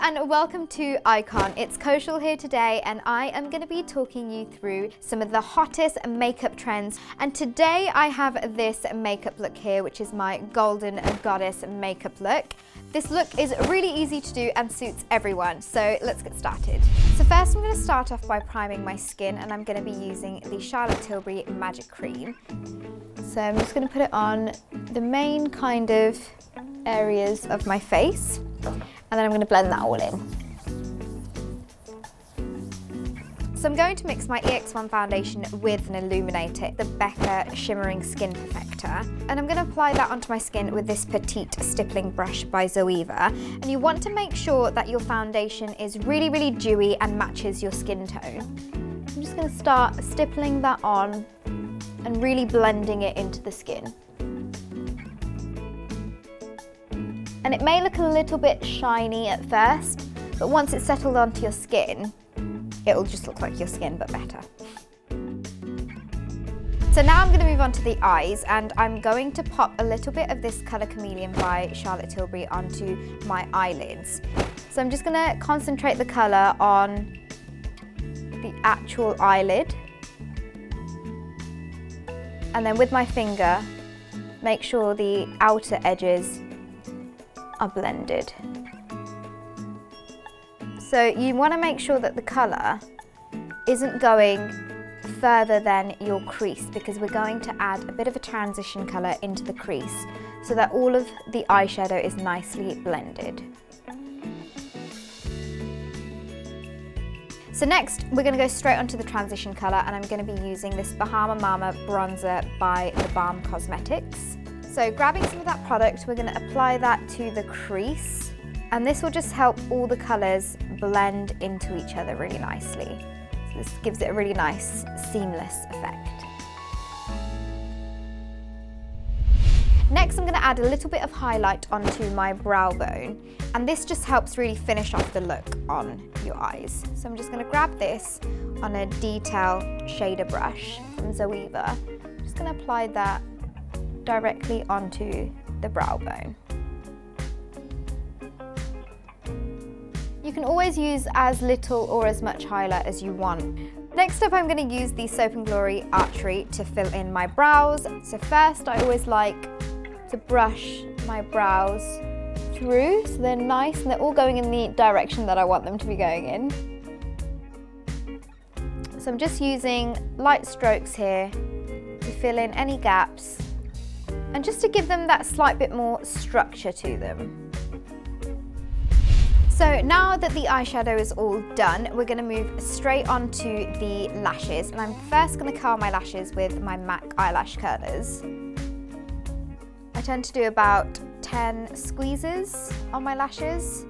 and welcome to Icon. It's Kaushal here today and I am going to be talking you through some of the hottest makeup trends. And today I have this makeup look here, which is my Golden Goddess makeup look. This look is really easy to do and suits everyone, so let's get started. So first I'm going to start off by priming my skin, and I'm going to be using the Charlotte Tilbury Magic Cream. So I'm just going to put it on the main kind of areas of my face, and then I'm going to blend that all in. So I'm going to mix my EX1 foundation with an illuminator, the BECCA Shimmering Skin Perfector, and I'm going to apply that onto my skin with this petite stippling brush by Zoeva. And you want to make sure that your foundation is really, really dewy and matches your skin tone. I'm just going to start stippling that on and really blending it into the skin. And it may look a little bit shiny at first, but once it's settled onto your skin, it'll just look like your skin, but better. So now I'm going to move on to the eyes, and I'm going to pop a little bit of this Colour Chameleon by Charlotte Tilbury onto my eyelids. So I'm just going to concentrate the colour on the actual eyelid, and then with my finger, make sure the outer edges are blended. So you want to make sure that the colour isn't going further than your crease, because we're going to add a bit of a transition colour into the crease so that all of the eyeshadow is nicely blended. So next we're going to go straight onto the transition colour, and I'm going to be using this Bahama Mama bronzer by the BALM Cosmetics. So grabbing some of that product, we're going to apply that to the crease, and this will just help all the colours blend into each other really nicely. So this gives it a really nice seamless effect. Next I'm going to add a little bit of highlight onto my brow bone, and this just helps really finish off the look on your eyes. So I'm just going to grab this on a detail shader brush from Zoeva. I'm just going to apply that directly onto the brow bone. You can always use as little or as much highlight as you want. Next up, I'm going to use the Soap & Glory Archery to fill in my brows. So first, I always like to brush my brows through so they're nice and they're all going in the direction that I want them to be going in. So I'm just using light strokes here to fill in any gaps and just to give them that slight bit more structure to them. So now that the eyeshadow is all done, we're going to move straight on to the lashes, and I'm first going to curl my lashes with my MAC eyelash curlers. I tend to do about 10 squeezes on my lashes.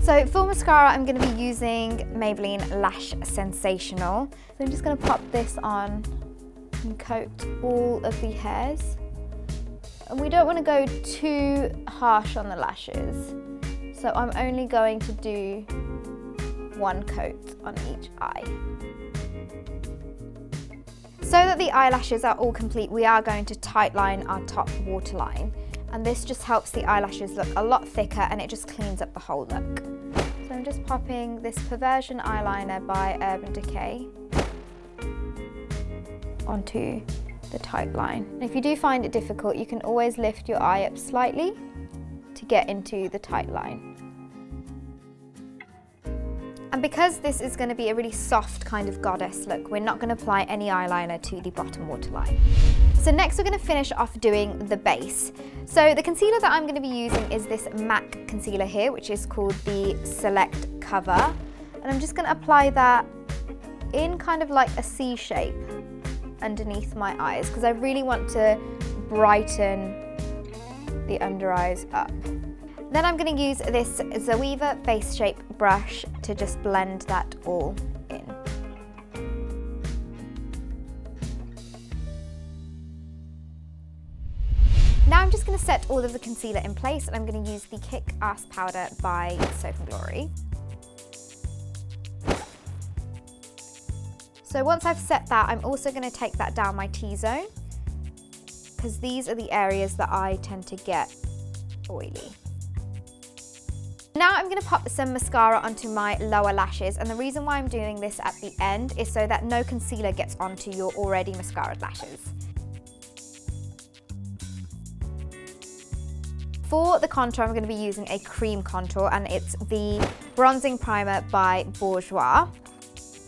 So for mascara, I'm going to be using Maybelline Lash Sensational. So I'm just going to pop this on and coat all of the hairs. And we don't want to go too harsh on the lashes, so I'm only going to do one coat on each eye. So that the eyelashes are all complete, we are going to tightline our top waterline, and this just helps the eyelashes look a lot thicker and it just cleans up the whole look. So I'm just popping this Perversion eyeliner by Urban Decay onto the tight line. And if you do find it difficult, you can always lift your eye up slightly to get into the tight line. And because this is going to be a really soft kind of goddess look, we're not going to apply any eyeliner to the bottom waterline. So next we're going to finish off doing the base. So the concealer that I'm going to be using is this MAC concealer here, which is called the Select Cover. And I'm just going to apply that in kind of like a C shape underneath my eyes, because I really want to brighten the under eyes up. Then I'm going to use this Zoeva Face Shape brush to just blend that all in. Now I'm just going to set all of the concealer in place, and I'm going to use the Kick Ass Powder by Soap & Glory. So once I've set that, I'm also going to take that down my T-zone, because these are the areas that I tend to get oily. Now I'm going to pop some mascara onto my lower lashes, and the reason why I'm doing this at the end is so that no concealer gets onto your already mascaraed lashes. For the contour, I'm going to be using a cream contour, and it's the Bronzing Primer by Bourjois.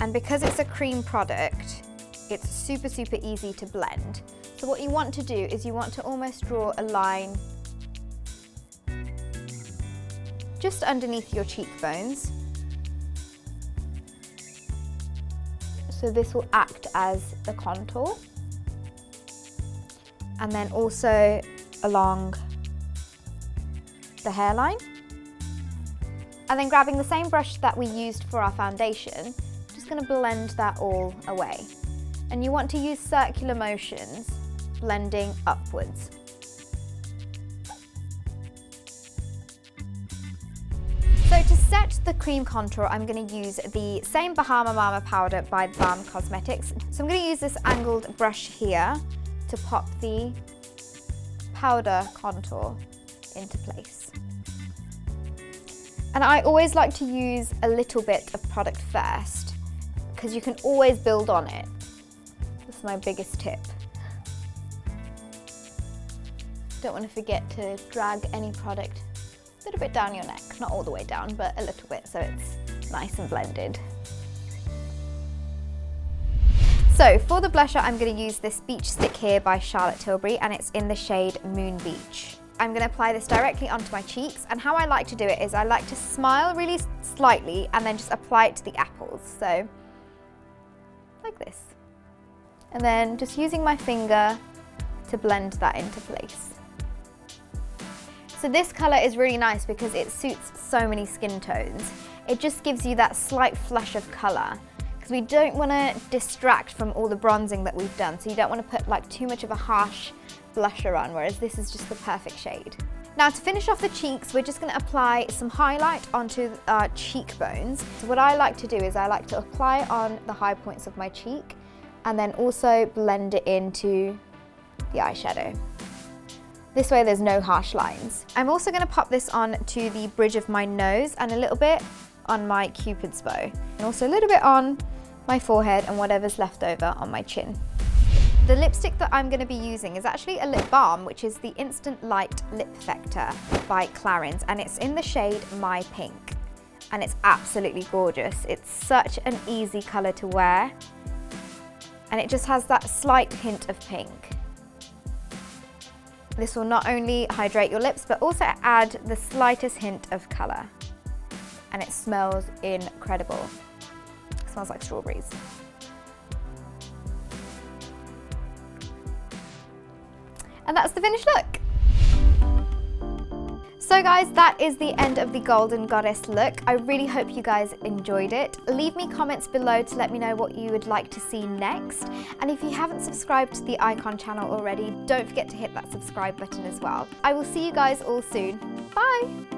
And because it's a cream product, it's super, super easy to blend. So what you want to do is you want to almost draw a line just underneath your cheekbones. So this will act as the contour. And then also along the hairline. And then grabbing the same brush that we used for our foundation, just going to blend that all away. And you want to use circular motions, blending upwards. So to set the cream contour, I'm going to use the same Bahama Mama powder by BALM Cosmetics. So I'm going to use this angled brush here to pop the powder contour into place. And I always like to use a little bit of product first, because you can always build on it. That's my biggest tip. Don't want to forget to drag any product a little bit down your neck, not all the way down, but a little bit so it's nice and blended. So for the blusher, I'm going to use this Beach Stick here by Charlotte Tilbury, and it's in the shade Moon Beach. I'm going to apply this directly onto my cheeks, and how I like to do it is I like to smile really slightly and then just apply it to the apples, so like this. And then just using my finger to blend that into place. So this colour is really nice because it suits so many skin tones. It just gives you that slight flush of colour, because we don't want to distract from all the bronzing that we've done, so you don't want to put like too much of a harsh blusher on, whereas this is just the perfect shade. Now to finish off the cheeks, we're just going to apply some highlight onto our cheekbones. So what I like to do is I like to apply on the high points of my cheek and then also blend it into the eyeshadow. This way there's no harsh lines. I'm also going to pop this on to the bridge of my nose and a little bit on my Cupid's bow, and also a little bit on my forehead and whatever's left over on my chin. The lipstick that I'm going to be using is actually a lip balm, which is the Instant Light Lip Perfector by Clarins, and it's in the shade My Pink, and it's absolutely gorgeous. It's such an easy colour to wear, and it just has that slight hint of pink. This will not only hydrate your lips, but also add the slightest hint of colour, and it smells incredible. It smells like strawberries. And that's the finished look. So guys, that is the end of the Golden Goddess look. I really hope you guys enjoyed it. Leave me comments below to let me know what you would like to see next. And if you haven't subscribed to the Icon channel already, don't forget to hit that subscribe button as well. I will see you guys all soon. Bye!